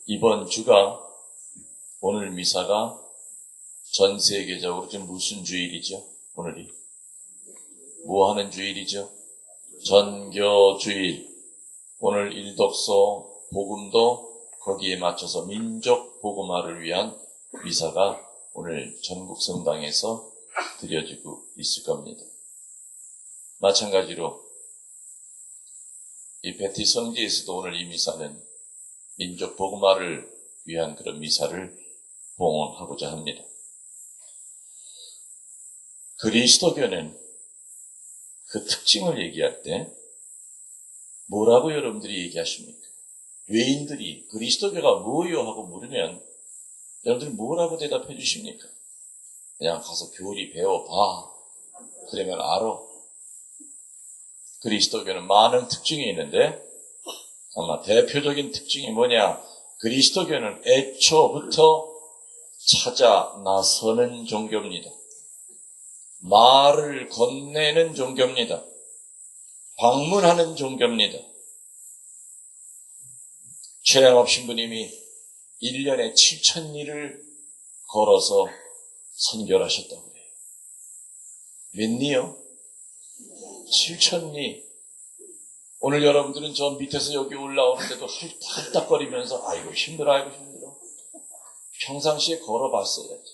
이번 주가 오늘 미사가 전 세계적으로 지금 무슨 주일이죠? 오늘이 뭐 하는 주일이죠? 전교주일. 오늘 일독서 복음도 거기에 맞춰서 민족 복음화를 위한 미사가 오늘 전국 성당에서 드려지고 있을 겁니다. 마찬가지로 이 베티 성지에서도 오늘 이 미사는 민족 복음화를 위한 그런 미사를 봉헌하고자 합니다. 그리스도교는 그 특징을 얘기할 때 뭐라고 여러분들이 얘기하십니까? 외인들이 그리스도교가 뭐요? 하고 물으면 여러분들이 뭐라고 대답해 주십니까? 그냥 가서 교리 배워봐. 그러면 알아. 그리스도교는 많은 특징이 있는데 아마 대표적인 특징이 뭐냐? 그리스도교는 애초부터 찾아 나서는 종교입니다. 말을 건네는 종교입니다. 방문하는 종교입니다. 최양업 신부님이 1년에 7,000리를 걸어서 선교를 하셨다고 해요. 몇 리요? 7,000리. 오늘 여러분들은 저 밑에서 여기 올라오는데도 할딱거리면서 아이고 힘들어. 평상시에 걸어봤어야지.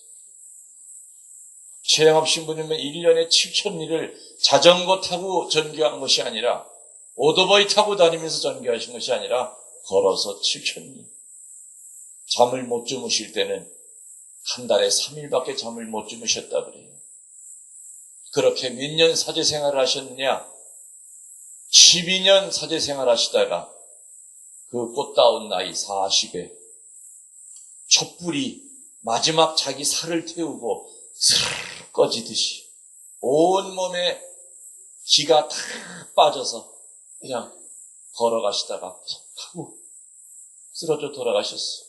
최양업 신부님은 1년에 7,000리를 자전거 타고 전교한 것이 아니라 오토바이 타고 다니면서 전교하신 것이 아니라 걸어서 7,000리. 잠을 못 주무실 때는 한 달에 3일밖에 잠을 못 주무셨다 그래요. 그렇게 몇 년 사제 생활을 하셨느냐? 12년 사제 생활 하시다가 그 꽃다운 나이 40에 촛불이 마지막 자기 살을 태우고 스르르 꺼지듯이 온몸에 기가 다 빠져서 그냥 걸어가시다가 푹 하고 쓰러져 돌아가셨어.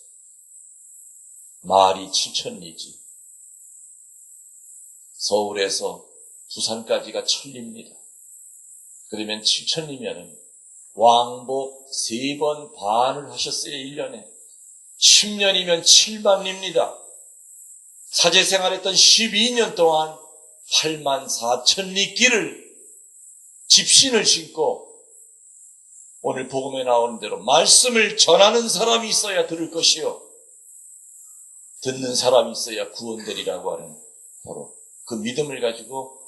말이 7,000리지. 서울에서 부산까지가 1,000리입니다. 그러면 7,000리면은 왕복 3번 반을 하셨어요, 1년에. 10년이면 7만리입니다. 사제 생활했던 12년 동안 84,000리 길을 집신을 신고 오늘 복음에 나오는 대로 말씀을 전하는 사람이 있어야 들을 것이요. 듣는 사람이 있어야 구원되리라고 하는 바로 그 믿음을 가지고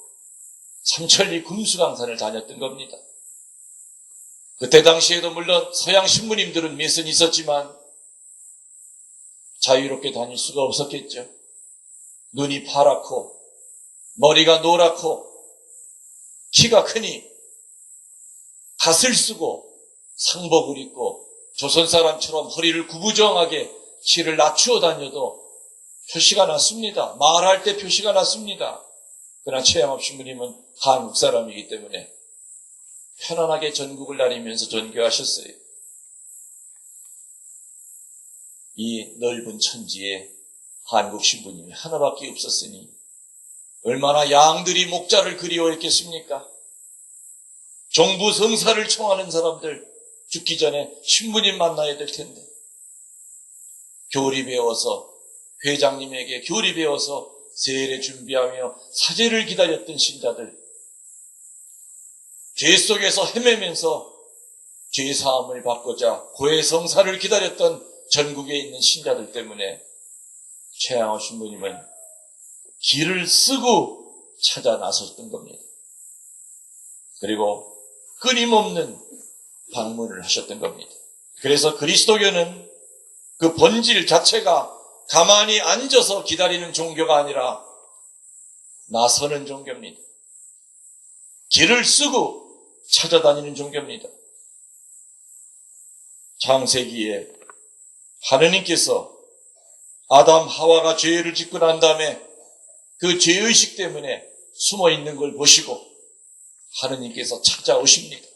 삼천리 금수강산을 다녔던 겁니다. 그때 당시에도 물론 서양 신부님들은 몇은 있었지만 자유롭게 다닐 수가 없었겠죠. 눈이 파랗고 머리가 노랗고 키가 크니 갓을 쓰고 상복을 입고 조선 사람처럼 허리를 구부정하게 키를 낮추어 다녀도 표시가 났습니다. 말할 때 표시가 났습니다. 그러나 최양업 신부님은 한국 사람이기 때문에 편안하게 전국을 다니면서 전교하셨어요. 이 넓은 천지에 한국 신부님이 하나밖에 없었으니 얼마나 양들이 목자를 그리워했겠습니까? 종부 성사를 청하는 사람들 죽기 전에 신부님 만나야 될 텐데 교리 배워서 회장님에게 교리 배워서 세례 준비하며 사제를 기다렸던 신자들, 죄 속에서 헤매면서 죄사함을 받고자 고해성사를 기다렸던 전국에 있는 신자들 때문에 최양호 신부님은 길을 쓰고 찾아 나섰던 겁니다. 그리고 끊임없는 방문을 하셨던 겁니다. 그래서 그리스도교는 그 본질 자체가 가만히 앉아서 기다리는 종교가 아니라 나서는 종교입니다. 길을 쓰고 찾아다니는 종교입니다. 창세기에 하느님께서 아담 하와가 죄를 짓고 난 다음에 그 죄의식 때문에 숨어 있는 걸 보시고 하느님께서 찾아오십니다.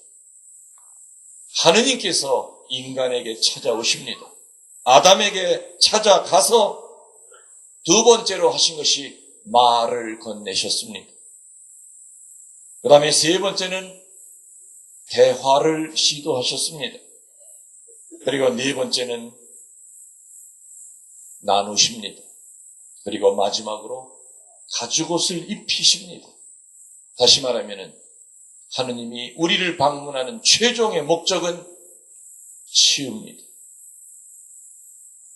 하느님께서 인간에게 찾아오십니다. 아담에게 찾아가서 두 번째로 하신 것이 말을 건네셨습니다. 그 다음에 세 번째는 대화를 시도하셨습니다. 그리고 네 번째는 나누십니다. 그리고 마지막으로 가죽옷을 입히십니다. 다시 말하면 하느님이 우리를 방문하는 최종의 목적은 치유입니다.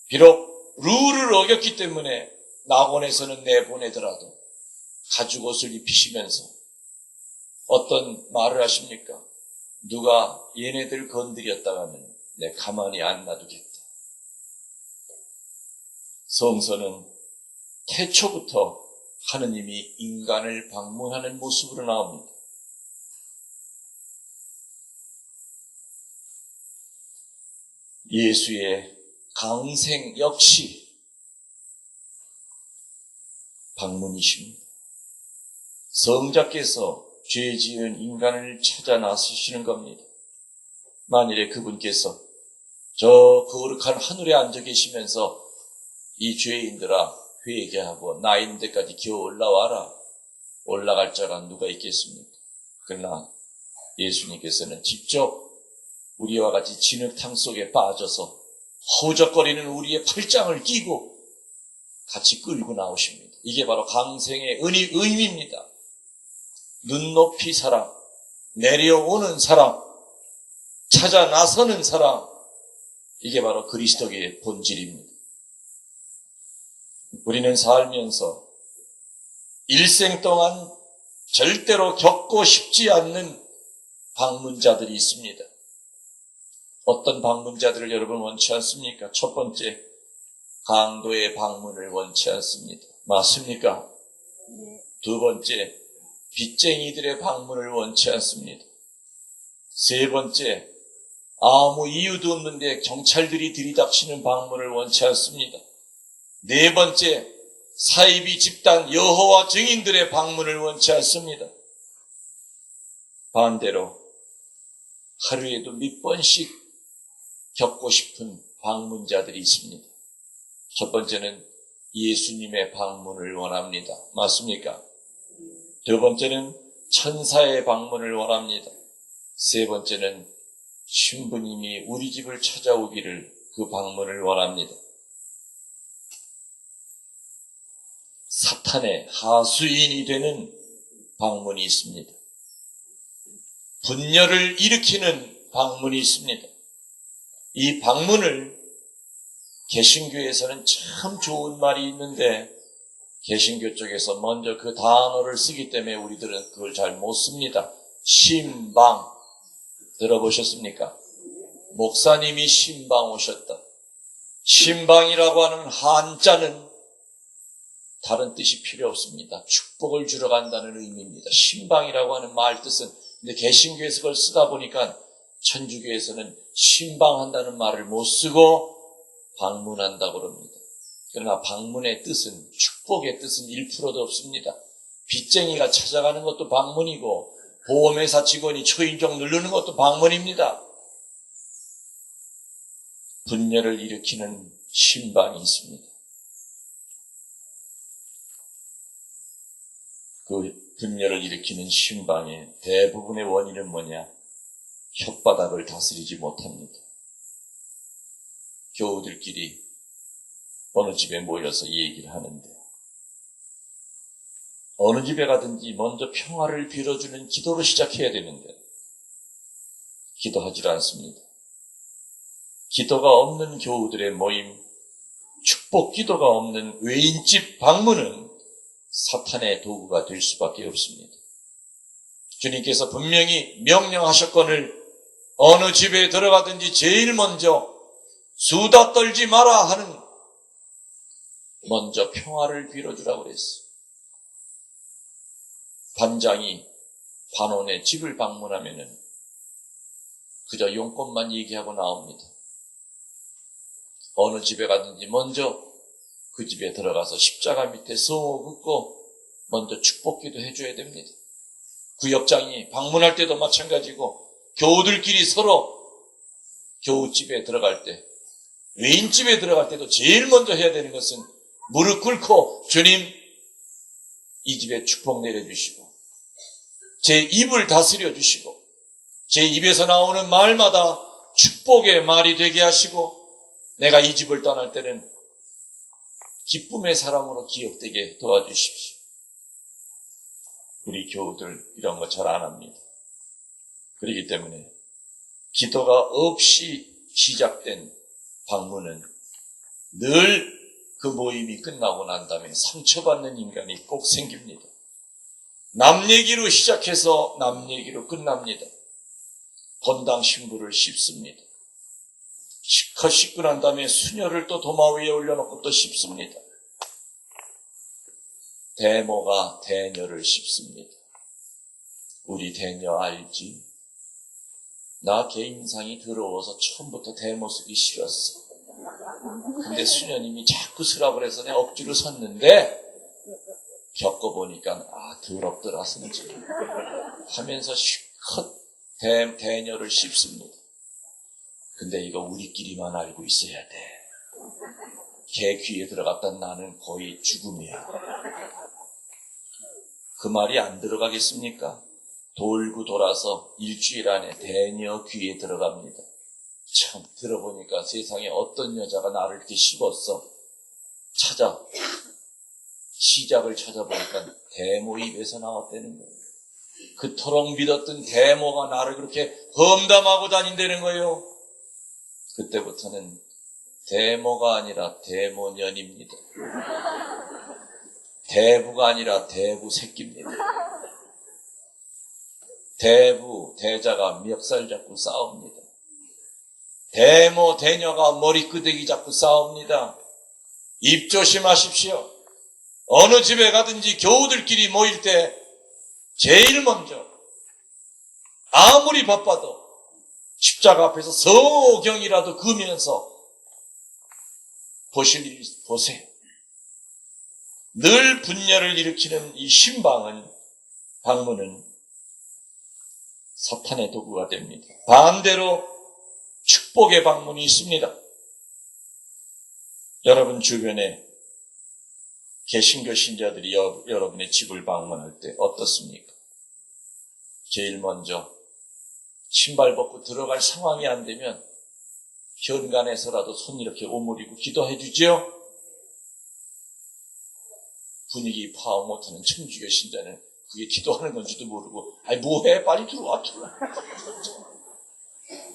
비록 룰을 어겼기 때문에 낙원에서는 내보내더라도 가죽옷을 입히시면서 어떤 말을 하십니까? 누가 얘네들 건드렸다가는 내 가만히 안 놔두겠다. 성서는 태초부터 하느님이 인간을 방문하는 모습으로 나옵니다. 예수의 강생 역시 방문이십니다. 성자께서 죄 지은 인간을 찾아 나서시는 겁니다. 만일에 그분께서 저 거룩한 하늘에 앉아 계시면서 이 죄인들아 회개하고 나 있는 데까지 기어 올라와라. 올라갈 자가 누가 있겠습니까? 그러나 예수님께서는 직접 우리와 같이 진흙탕 속에 빠져서 허우적거리는 우리의 팔짱을 끼고 같이 끌고 나오십니다. 이게 바로 강생의 의미입니다. 눈높이 사랑, 내려오는 사랑, 찾아 나서는 사랑, 이게 바로 그리스도의 본질입니다. 우리는 살면서 일생 동안 절대로 겪고 싶지 않는 방문자들이 있습니다. 어떤 방문자들을 여러분 원치 않습니까? 첫 번째, 강도의 방문을 원치 않습니다. 맞습니까? 두 번째, 빚쟁이들의 방문을 원치 않습니다. 세 번째, 아무 이유도 없는데 경찰들이 들이닥치는 방문을 원치 않습니다. 네 번째, 사이비 집단 여호와 증인들의 방문을 원치 않습니다. 반대로 하루에도 몇 번씩 겪고 싶은 방문자들이 있습니다. 첫 번째는 예수님의 방문을 원합니다. 맞습니까? 두 번째는 천사의 방문을 원합니다. 세 번째는 신부님이 우리 집을 찾아오기를 그 방문을 원합니다. 사탄의 하수인이 되는 방문이 있습니다. 분열을 일으키는 방문이 있습니다. 이 방문을 개신교에서는 참 좋은 말이 있는데 개신교 쪽에서 먼저 그 단어를 쓰기 때문에 우리들은 그걸 잘 못 씁니다. 신방 들어보셨습니까? 목사님이 신방 오셨다. 신방이라고 하는 한자는 다른 뜻이 필요 없습니다. 축복을 주러 간다는 의미입니다. 신방이라고 하는 말 뜻은 근데 개신교에서 그걸 쓰다 보니까 천주교에서는 신방한다는 말을 못 쓰고 방문한다고 그럽니다. 그러나 방문의 뜻은 축복의 뜻은 1%도 없습니다. 빚쟁이가 찾아가는 것도 방문이고 보험회사 직원이 초인종 누르는 것도 방문입니다. 분열을 일으키는 신방이 있습니다. 그 분열을 일으키는 신방의 대부분의 원인은 뭐냐? 혓바닥을 다스리지 못합니다. 교우들끼리 어느 집에 모여서 얘기를 하는데 어느 집에 가든지 먼저 평화를 빌어주는 기도로 시작해야 되는데 기도하지 않습니다. 기도가 없는 교우들의 모임, 축복 기도가 없는 외인집 방문은 사탄의 도구가 될 수밖에 없습니다. 주님께서 분명히 명령하셨거늘 어느 집에 들어가든지 제일 먼저 수다 떨지 마라 하는 먼저 평화를 빌어주라고 그랬어요. 반장이 반원의 집을 방문하면은 그저 용건만 얘기하고 나옵니다. 어느 집에 가든지 먼저 그 집에 들어가서 십자가 밑에 성호 긋고 먼저 축복기도 해줘야 됩니다. 구역장이 방문할 때도 마찬가지고 교우들끼리 서로 교우집에 들어갈 때 외인집에 들어갈 때도 제일 먼저 해야 되는 것은 무릎 꿇고 주님 이 집에 축복 내려주시고 제 입을 다스려 주시고 제 입에서 나오는 말마다 축복의 말이 되게 하시고 내가 이 집을 떠날 때는 기쁨의 사람으로 기억되게 도와주십시오. 우리 교우들 이런 거 잘 안 합니다. 그렇기 때문에 기도가 없이 시작된 방문은 늘 그 모임이 끝나고 난 다음에 상처받는 인간이 꼭 생깁니다. 남 얘기로 시작해서 남 얘기로 끝납니다. 본당 신부를 씹습니다. 실컷 씹고 난 다음에 수녀를 또 도마 위에 올려놓고 또 씹습니다. 대모가 대녀를 씹습니다. 우리 대녀 알지? 나 개인상이 더러워서 처음부터 대모 쓰기 싫었어. 근데 수녀님이 자꾸 쓰라고 해서 내가 억지로 섰는데 겪어보니까 더럽더라 성질 하면서 실컷 대녀를 씹습니다. 근데 이거 우리끼리만 알고 있어야 돼. 걔 귀에 들어갔던 나는 거의 죽음이야. 그 말이 안 들어가겠습니까? 돌고 돌아서 일주일 안에 대녀 귀에 들어갑니다. 참 들어보니까 세상에 어떤 여자가 나를 이렇게 씹었어. 시작을 찾아보니까 대모 입에서 나왔다는 거예요. 그토록 믿었던 대모가 나를 그렇게 험담하고 다닌다는 거예요. 그때부터는 대모가 아니라 대모년입니다. 대부가 아니라 대부 새끼입니다. 대자가 멱살 잡고 싸웁니다. 대모, 대녀가 머리끄댕이 잡고 싸웁니다. 입 조심하십시오. 어느 집에 가든지 교우들끼리 모일 때 제일 먼저 아무리 바빠도 십자가 앞에서 서경이라도 그으면서 보실 일 보세요. 늘 분열을 일으키는 이 방문은 사탄의 도구가 됩니다. 반대로 축복의 방문이 있습니다. 여러분 주변에 개신교 신자들이 여러분의 집을 방문할 때 어떻습니까? 제일 먼저 신발 벗고 들어갈 상황이 안 되면 현관에서라도 손 이렇게 오므리고 기도해 주죠. 분위기 파악 못하는 청주교 신자는 그게 기도하는 건지도 모르고 뭐해 빨리 들어와.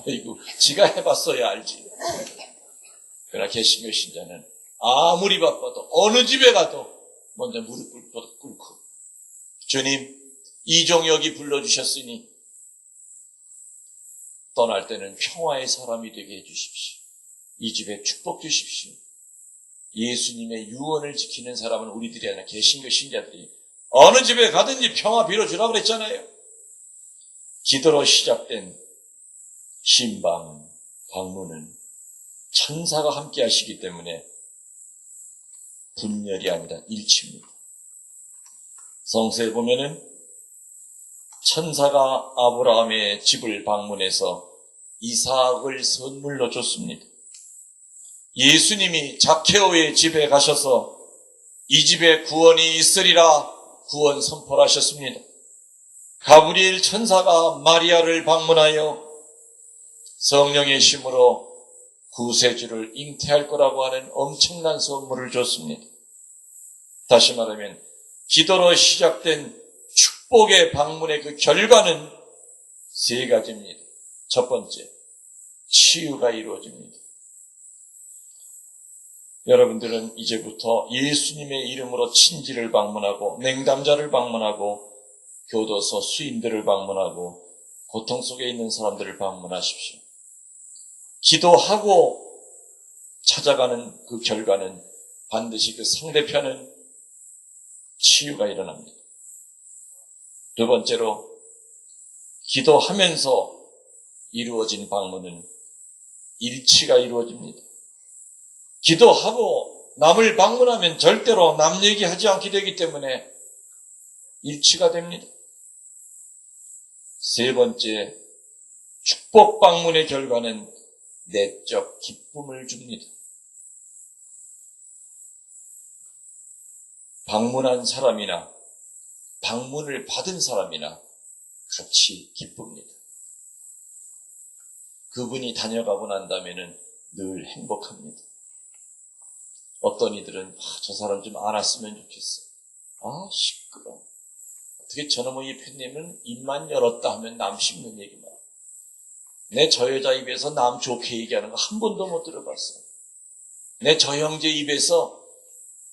아이고 지가 해봤어야 알지. 그러나 개신교 신자는 아무리 바빠도 어느 집에 가도 먼저 무릎 꿇고 주님 이종 여기 불러주셨으니 떠날 때는 평화의 사람이 되게 해주십시오. 이 집에 축복 주십시오. 예수님의 유언을 지키는 사람은 우리들이 아니라 개신교 신자들이 어느 집에 가든지 평화 빌어주라고 그랬잖아요. 기도로 시작된 방문은 천사가 함께 하시기 때문에 분열이 아니라 일치입니다. 성서에 보면은 천사가 아브라함의 집을 방문해서 이삭을 선물로 줬습니다. 예수님이 zak케오의 집에 가셔서 이 집에 구원이 있으리라 구원 선포를 하셨습니다. 가브리엘 천사가 마리아를 방문하여 성령의 힘으로 구세주를 잉태할 거라고 하는 엄청난 선물을 줬습니다. 다시 말하면 기도로 시작된 축복의 방문의 그 결과는 세 가지입니다. 첫 번째, 치유가 이루어집니다. 여러분들은 이제부터 예수님의 이름으로 친지를 방문하고 냉담자를 방문하고 교도소 수인들을 방문하고 고통 속에 있는 사람들을 방문하십시오. 기도하고 찾아가는 그 결과는 반드시 그 상대편은 치유가 일어납니다. 두 번째로 기도하면서 이루어진 방문은 일치가 이루어집니다. 기도하고 남을 방문하면 절대로 남 얘기하지 않게 되기 때문에 일치가 됩니다. 세 번째, 축복 방문의 결과는 내적 기쁨을 줍니다. 방문한 사람이나 방문을 받은 사람이나 같이 기쁩니다. 그분이 다녀가고 난 다음에는 늘 행복합니다. 어떤 이들은 저 사람 좀 안 왔으면 좋겠어. 시끄러워. 어떻게 저놈의 팬님은 입만 열었다 하면 남 씹는 얘기만. 내 저 여자 입에서 남 좋게 얘기하는 거 한 번도 못 들어봤어. 내 저 형제 입에서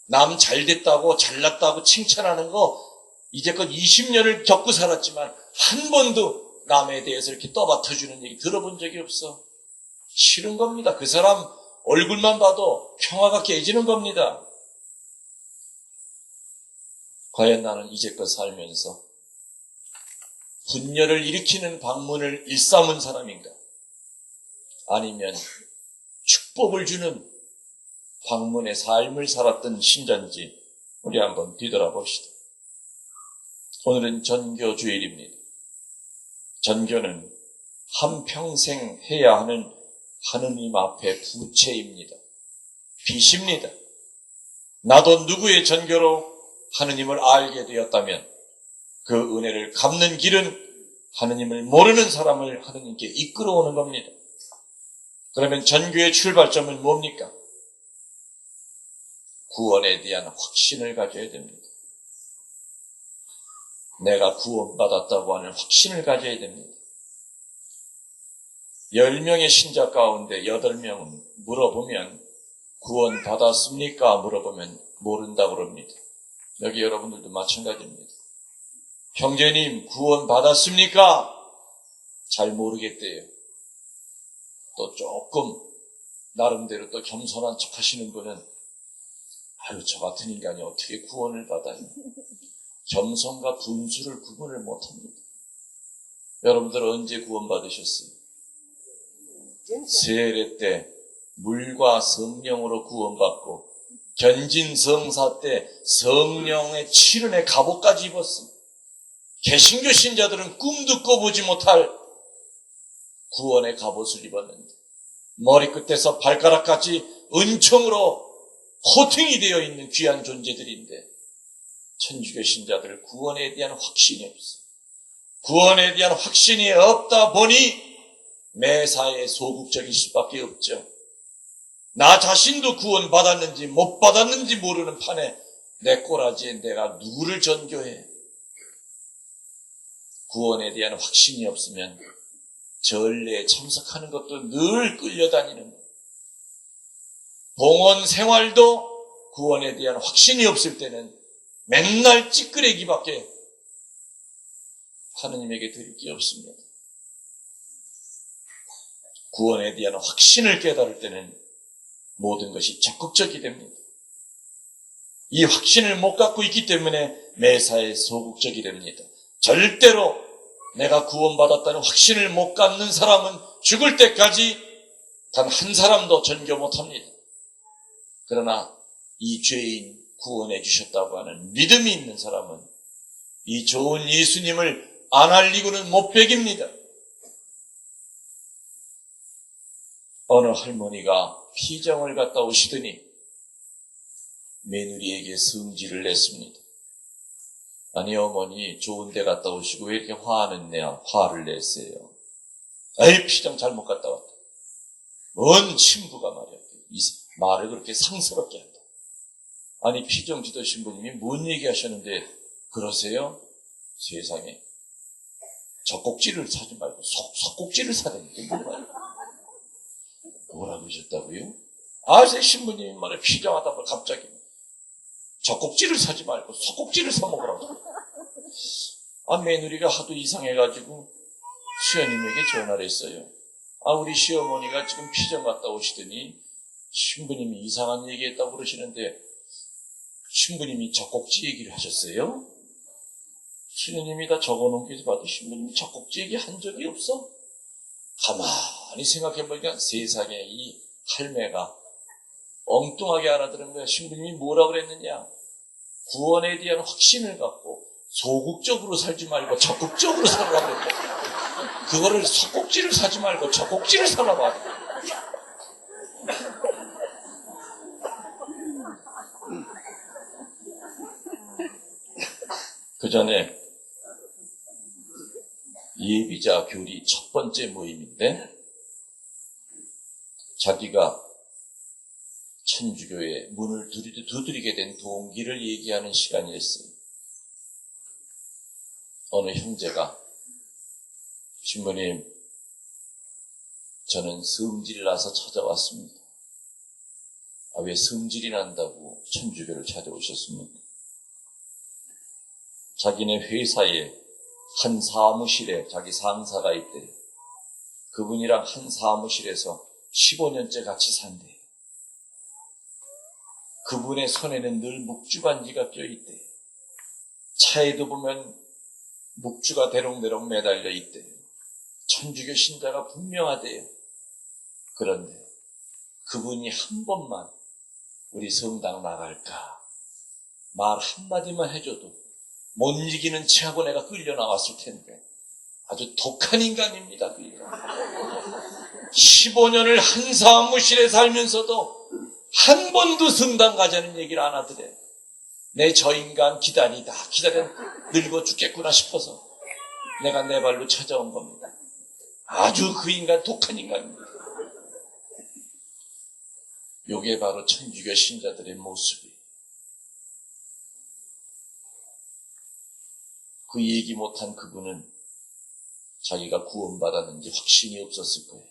남 잘됐다고 잘났다고 칭찬하는 거 이제껏 20년을 겪고 살았지만 한 번도 남에 대해서 이렇게 떠받쳐주는 얘기 들어본 적이 없어. 싫은 겁니다. 그 사람 얼굴만 봐도 평화가 깨지는 겁니다. 과연 나는 이제껏 살면서 분열을 일으키는 방문을 일삼은 사람인가? 아니면 축복을 주는 방문의 삶을 살았던 신자인지 우리 한번 뒤돌아봅시다. 오늘은 전교 주일입니다. 전교는 한평생 해야 하는 하느님 앞에 부채입니다. 빚입니다. 나도 누구의 전교로 하느님을 알게 되었다면 그 은혜를 갚는 길은 하느님을 모르는 사람을 하느님께 이끌어오는 겁니다. 그러면 전교의 출발점은 뭡니까? 구원에 대한 확신을 가져야 됩니다. 내가 구원받았다고 하는 확신을 가져야 됩니다. 10명의 신자 가운데 8명은 물어보면 구원받았습니까? 물어보면 모른다고 그럽니다. 여기 여러분들도 마찬가지입니다. 형제님 구원받았습니까? 잘 모르겠대요. 또 조금 나름대로 또 겸손한 척 하시는 분은 저 같은 인간이 어떻게 구원을 받아요? 겸손과 분수를 구분을 못합니다. 여러분들 언제 구원받으셨어요? 세례 때 물과 성령으로 구원받고 견진성사 때 성령의 칠은의 갑옷까지 입었습니다. 개신교 신자들은 꿈도 꿔보지 못할 구원의 갑옷을 입었는데 머리끝에서 발가락까지 은총으로 코팅이 되어 있는 귀한 존재들인데 천주교 신자들 구원에 대한 확신이 없어요. 구원에 대한 확신이 없다 보니 매사에 소극적일 수밖에 없죠. 나 자신도 구원받았는지 못 받았는지 모르는 판에 내 꼬라지에 내가 누구를 전교해. 구원에 대한 확신이 없으면 전례에 참석하는 것도 늘 끌려다니는 거예요. 봉헌 생활도 구원에 대한 확신이 없을 때는 맨날 찌끄레기밖에 하느님에게 드릴 게 없습니다. 구원에 대한 확신을 깨달을 때는 모든 것이 적극적이 됩니다. 이 확신을 못 갖고 있기 때문에 매사에 소극적이 됩니다. 절대로 내가 구원받았다는 확신을 못 갖는 사람은 죽을 때까지 단 한 사람도 전교 못합니다. 그러나 이 죄인 구원해 주셨다고 하는 믿음이 있는 사람은 이 좋은 예수님을 안 알리고는 못 베깁니다. 어느 할머니가 피정을 갔다 오시더니 며느리에게 성질을 냈습니다. 아니 어머니 좋은 데 갔다 오시고 왜 이렇게 화를 내세요? 에이 피정 잘못 갔다 왔다. 뭔 신부가 말이야. 이 말을 그렇게 상스럽게 한다. 아니 피정지도 신부님이 뭔 얘기하셨는데 그러세요? 세상에 젖꼭지를 사지 말고 속꼭지를 사다니까 뭔 말이야. 뭐라 그러셨다고요? 제 신부님이 말에 피정하다 보니 갑자기 젖꼭지를 사지 말고 속꼭지를 사 먹으라고. 며느리가 하도 이상해가지고 시어님에게 전화를 했어요. 우리 시어머니가 지금 피정 갔다 오시더니 신부님이 이상한 얘기했다고 그러시는데 신부님이 젖꼭지 얘기를 하셨어요? 신부님이 다 적어놓은 게 봐도 신부님이 젖꼭지 얘기 한 적이 없어? 가만히 생각해보니까 세상에 이 할매가 엉뚱하게 알아들은 거야. 신부님이 뭐라 그랬느냐? 구원에 대한 확신을 갖고 소극적으로 살지 말고 적극적으로 살라고 그랬다. 그거를 속꼭지를 사지 말고 적꼭지를 살라고 하더라. 그 전에 예비자 교리 첫 번째 모임인데 자기가 천주교의 문을 두드리게 된 동기를 얘기하는 시간이었어요. 어느 형제가 신부님, 저는 성질이 나서 찾아왔습니다. 아, 왜 성질이 난다고 천주교를 찾아오셨습니까? 자기네 회사에 한 사무실에 자기 상사가 있대요. 그분이랑 한 사무실에서 15년째 같이 산대요. 그분의 손에는 늘 묵주반지가 껴있대요. 차에도 보면 묵주가 대롱대롱 매달려 있대요. 천주교 신자가 분명하대요. 그런데 그분이 한 번만 우리 성당 나갈까 말 한마디만 해줘도 못 이기는 체하고 내가 끌려 나왔을 텐데 아주 독한 인간입니다. 그 인간. 15년을 한 사무실에 살면서도 한 번도 성당 가자는 얘기를 안 하더래. 내 저 인간 기다려 늙어 죽겠구나 싶어서 내가 내 발로 찾아온 겁니다. 아주 그 인간 독한 인간입니다. 요게 바로 천주교 신자들의 모습이에요. 그 얘기 못한 그분은 자기가 구원받았는지 확신이 없었을 거예요.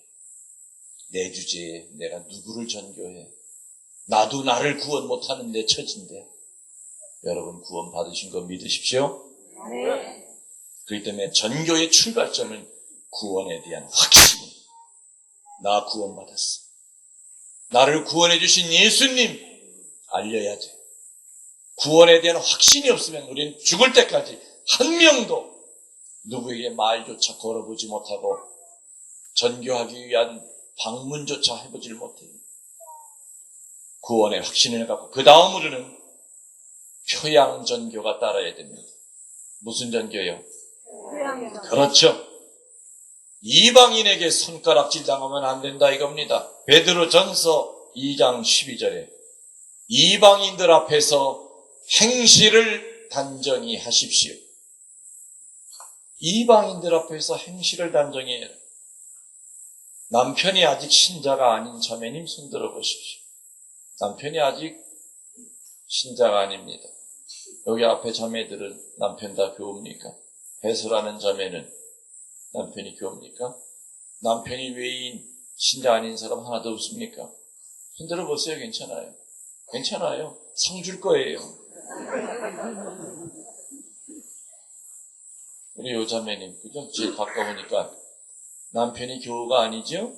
내 주제에 내가 누구를 전교해. 나도 나를 구원 못하는데 처진데. 여러분 구원 받으신 거 믿으십시오. 네. 그렇기 때문에 전교의 출발점은 구원에 대한 확신이. 나 구원받았어. 나를 구원해 주신 예수님 알려야 돼. 구원에 대한 확신이 없으면 우리는 죽을 때까지 한 명도 누구에게 말조차 걸어보지 못하고 전교하기 위한 방문조차 해보질 못해요. 구원의 확신을 갖고 그 다음으로는 표양전교가 따라야 됩니다. 무슨 전교요? 그렇죠. 이방인에게 손가락질 당하면 안 된다 이겁니다. 베드로전서 2장 12절에 이방인들 앞에서 행실을 단정히 하십시오. 이방인들 앞에서 행실을 단정히 해라. 남편이 아직 신자가 아닌 자매님 손 들어보십시오. 남편이 아직 신자가 아닙니다. 여기 앞에 자매들은 남편 다 교우입니까? 배설하는 자매는 남편이 교우입니까? 남편이 외인, 신자 아닌 사람 하나도 없습니까? 손 들어보세요. 괜찮아요. 괜찮아요. 상 줄 거예요. 우리 요 자매님, 그죠? 제일 가까우니까. 남편이 교우가 아니죠?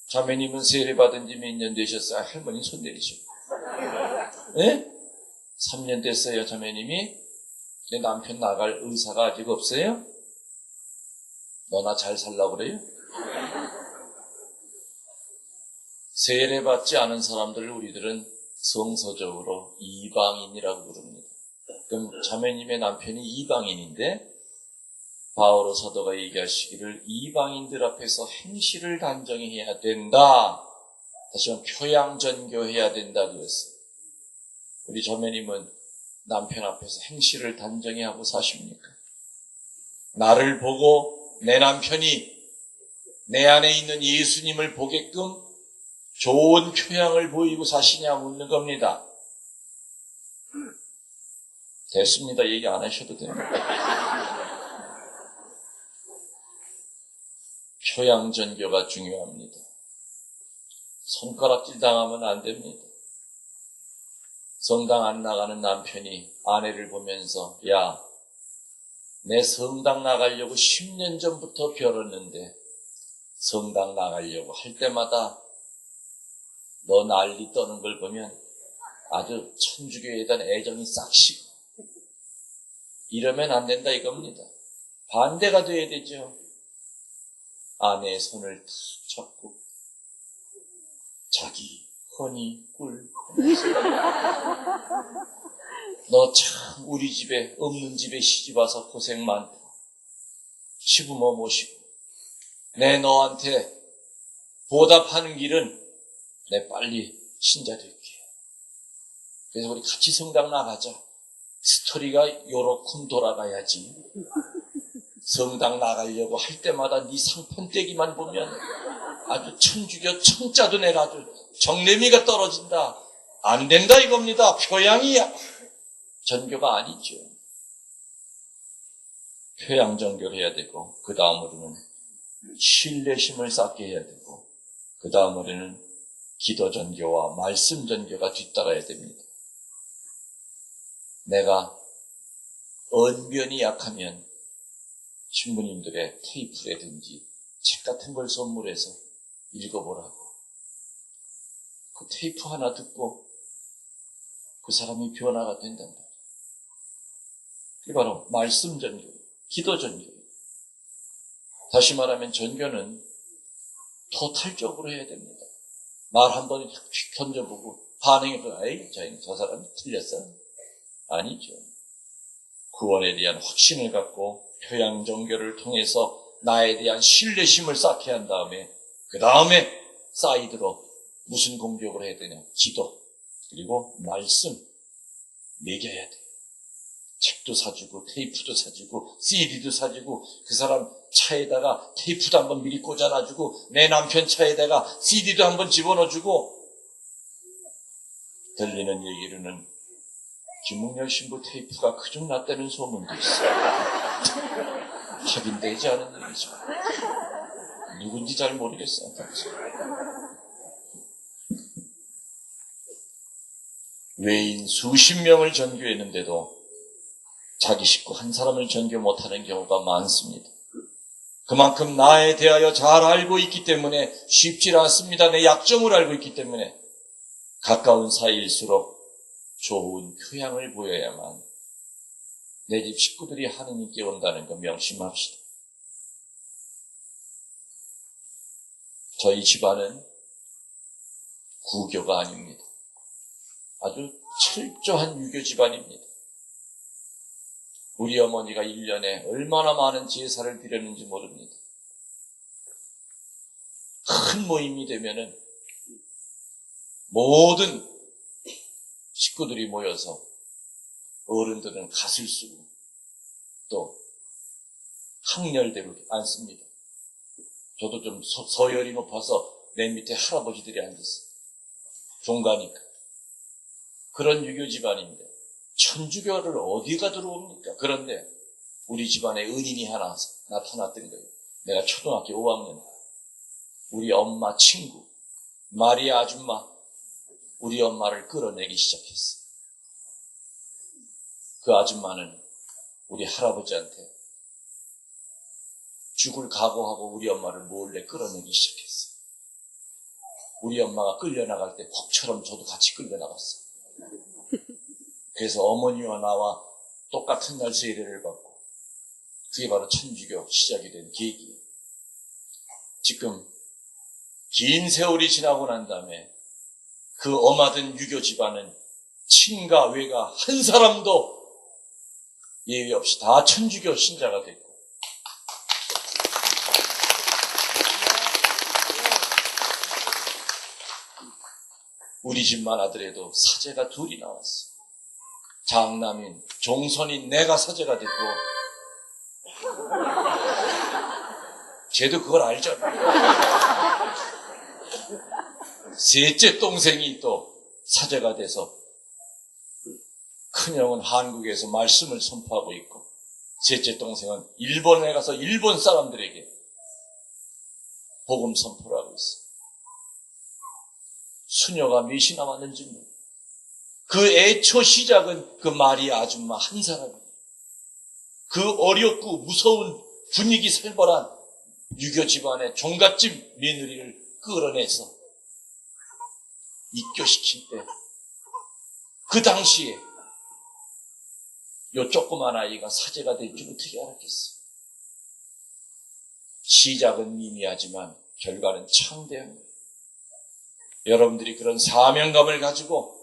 자매님은 세례 받은 지 몇 년 되셨어요? 할머니 손 내리죠. 예? 3년 됐어요, 자매님이. 내 남편 나갈 의사가 아직 없어요? 너나 잘 살라고 그래요? 세례 받지 않은 사람들을 우리들은 성서적으로 이방인이라고 부릅니다. 그럼 자매님의 남편이 이방인인데 바오로 사도가 얘기하시기를 이방인들 앞에서 행실을 단정히 해야 된다. 다시 한번 표양전교해야 된다 그랬어요. 우리 자매님은 남편 앞에서 행실을 단정히 하고 사십니까? 나를 보고 내 남편이 내 안에 있는 예수님을 보게끔 좋은 표양을 보이고 사시냐 묻는 겁니다. 됐습니다. 얘기 안 하셔도 됩니다. 표양전교가 중요합니다. 손가락질 당하면 안 됩니다. 성당 안 나가는 남편이 아내를 보면서 야, 내 성당 나가려고 10년 전부터 벼렀는데 성당 나가려고 할 때마다 너 난리 떠는 걸 보면 아주 천주교에 대한 애정이 싹 식어. 이러면 안 된다 이겁니다. 반대가 돼야 되죠. 아내의 손을 탁 잡고 자기 허니 꿀 너 참 우리 집에 없는 집에 시집와서 고생 많다. 시부모 모시고 내 너한테 보답하는 길은 내 빨리 신자 될게. 그래서 우리 같이 성당 나가자. 스토리가 요렇게 돌아가야지. 성당 나가려고 할 때마다 네 상판떼기만 보면 아주 천주교 청자도 내가 아주 정내미가 떨어진다. 안 된다 이겁니다. 표양이야. 전교가 아니죠. 표양 전교를 해야 되고, 그 다음으로는 신뢰심을 쌓게 해야 되고, 그 다음으로는 기도 전교와 말씀 전교가 뒤따라야 됩니다. 내가 언변이 약하면 신부님들의 테이프라든지 책 같은 걸 선물해서 읽어보라고. 그 테이프 하나 듣고 그 사람이 변화가 된단 말이에요. 그게 바로 말씀 전교, 기도 전교. 다시 말하면 전교는 토탈적으로 해야 됩니다. 말 한 번 휙 던져보고 반응해보고 에이 저 사람이 틀렸어? 아니죠. 구원에 대한 확신을 갖고 표양 전교를 통해서 나에 대한 신뢰심을 쌓게 한 다음에 그 다음에 사이드로 무슨 공격을 해야 되냐? 기도 그리고 말씀 먹여야 돼요. 책도 사주고 테이프도 사주고 CD도 사주고 그 사람 차에다가 테이프도 한번 미리 꽂아놔주고 내 남편 차에다가 CD도 한번 집어넣어주고 들리는 얘기로는 김웅열 신부 테이프가 그중 낫다는 소문도 있어요. 확인되지 않은 얘기죠. 누군지 잘 모르겠어요. 외인 수십 명을 전교했는데도 자기 식구 한 사람을 전교 못하는 경우가 많습니다. 그만큼 나에 대하여 잘 알고 있기 때문에 쉽지 않습니다. 내 약점을 알고 있기 때문에 가까운 사이일수록 좋은 교양을 보여야만 내 집 식구들이 하느님께 온다는 거 명심합시다. 저희 집안은 구교가 아닙니다. 아주 철저한 유교 집안입니다. 우리 어머니가 1년에 얼마나 많은 제사를 드렸는지 모릅니다. 큰 모임이 되면은 모든 식구들이 모여서 어른들은 갓을 쓰고 또 항렬대로 앉습니다. 저도 좀 서열이 높아서 내 밑에 할아버지들이 앉았어요. 종가니까. 그런 유교 집안인데 천주교를 어디가 들어옵니까? 그런데 우리 집안에 은인이 하나 나타났던 거예요. 내가 초등학교 5학년 우리 엄마 친구 마리아 아줌마 우리 엄마를 끌어내기 시작했어요. 그 아줌마는 우리 할아버지한테 죽을 각오하고 우리 엄마를 몰래 끌어내기 시작했어요. 우리 엄마가 끌려나갈 때 폭처럼 저도 같이 끌려나갔어요. 그래서 어머니와 나와 똑같은 날 세례를 받고 그게 바로 천주교 시작이 된 계기예요. 지금 긴 세월이 지나고 난 다음에 그 엄하던 유교 집안은 친가 외가 한 사람도 예외 없이 다 천주교 신자가 됐고 우리 집만 하더라도 사제가 둘이 나왔어. 장남인, 종손인 내가 사제가 됐고 쟤도 그걸 알잖아. 셋째 동생이 또 사제가 돼서 큰형은 한국에서 말씀을 선포하고 있고 셋째 동생은 일본에 가서 일본 사람들에게 복음 선포를 하고 있어. 수녀가 몇이 남았는지 모르. 그 애초 시작은 그 마리아 아줌마 한 사람이에요. 그 어렵고 무서운 분위기 살벌한 유교 집안의 종갓집 며느리를 끌어내서 입교시킬 때 그 당시에 요 조그만 아이가 사제가 될 줄 어떻게 알았겠어요? 시작은 미미하지만 결과는 창대한 거예요. 여러분들이 그런 사명감을 가지고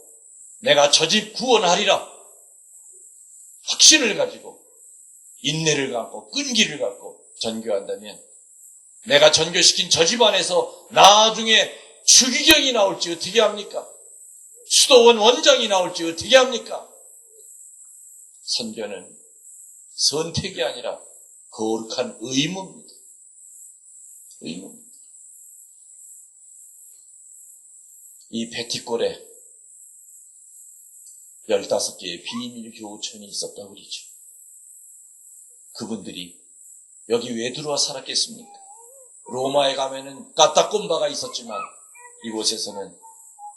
내가 저 집 구원하리라 확신을 가지고 인내를 갖고 끈기를 갖고 전교한다면 내가 전교시킨 저 집안에서 나중에 추기경이 나올지 어떻게 합니까? 수도원 원장이 나올지 어떻게 합니까? 선교는 선택이 아니라 거룩한 의무입니다. 의무입니다. 이 베티골에 15개의 비밀 교우촌이 있었다고 그러죠. 그분들이 여기 왜 들어와 살았겠습니까? 로마에 가면은 까딱곰바가 있었지만 이곳에서는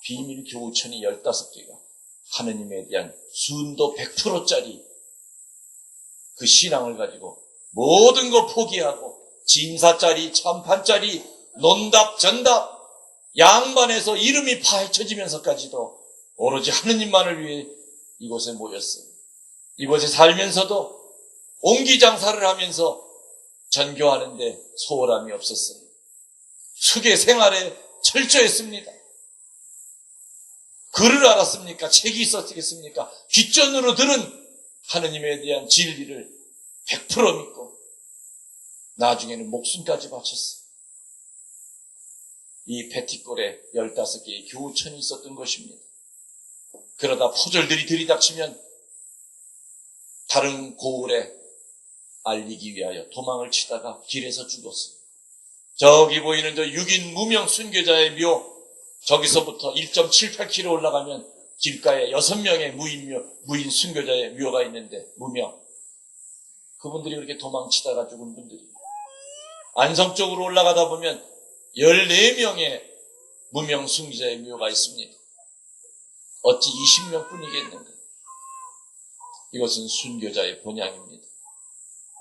비밀 교우촌이 15개가 하느님에 대한 순도 100%짜리 그 신앙을 가지고 모든 거 포기하고 진사짜리, 참판짜리, 논답, 전답, 양반에서 이름이 파헤쳐지면서까지도 오로지 하느님만을 위해 이곳에 모였어요. 이곳에 살면서도 옹기장사를 하면서 전교하는데 소홀함이 없었어요. 수계 생활에 철저했습니다. 글을 알았습니까? 책이 있었겠습니까? 귓전으로 들은 하느님에 대한 진리를 100% 믿고 나중에는 목숨까지 바쳤어요. 이 베티골에 15개의 교우촌이 있었던 것입니다. 그러다 포졸들이 들이닥치면 다른 고을에 알리기 위하여 도망을 치다가 길에서 죽었어요. 저기 보이는 저 6인 무명 순교자의 묘, 저기서부터 1.78km 올라가면 길가에 6명의 무인 순교자의 묘가 있는데 무명. 그분들이 그렇게 도망치다가 죽은 분들이. 안성 쪽으로 올라가다 보면 14명의 무명 순교자의 묘가 있습니다. 어찌 20명 뿐이겠는가. 이것은 순교자의 본향입니다.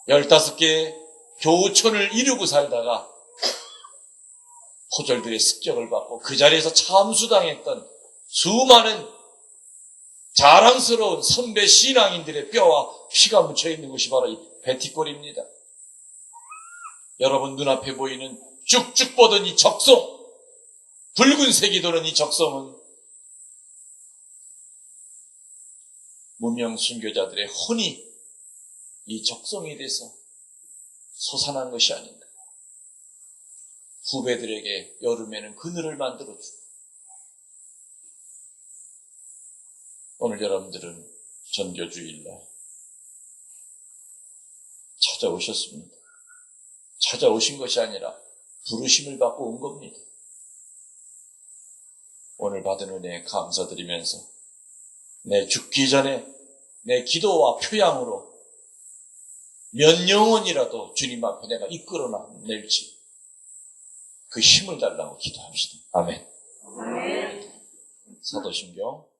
15개의 교우촌을 이루고 살다가 포졸들의 습격을 받고 그 자리에서 참수당했던 수많은 자랑스러운 선배 신앙인들의 뼈와 피가 묻혀있는 것이 바로 이 베티골입니다. 여러분 눈앞에 보이는 쭉쭉 뻗은 이 적송, 붉은색이 도는 이 적송은 무명 순교자들의 혼이 이 적송이 돼서 솟아난 것이 아닌가. 후배들에게 여름에는 그늘을 만들어주고 오늘 여러분들은 전교주일날 찾아오셨습니다. 찾아오신 것이 아니라 부르심을 받고 온 겁니다. 오늘 받은 은혜에 감사드리면서 내 죽기 전에 내 기도와 표양으로 몇 영혼이라도 주님 앞에 내가 이끌어낼지 그 힘을 달라고 기도합시다. 아멘. 사도신경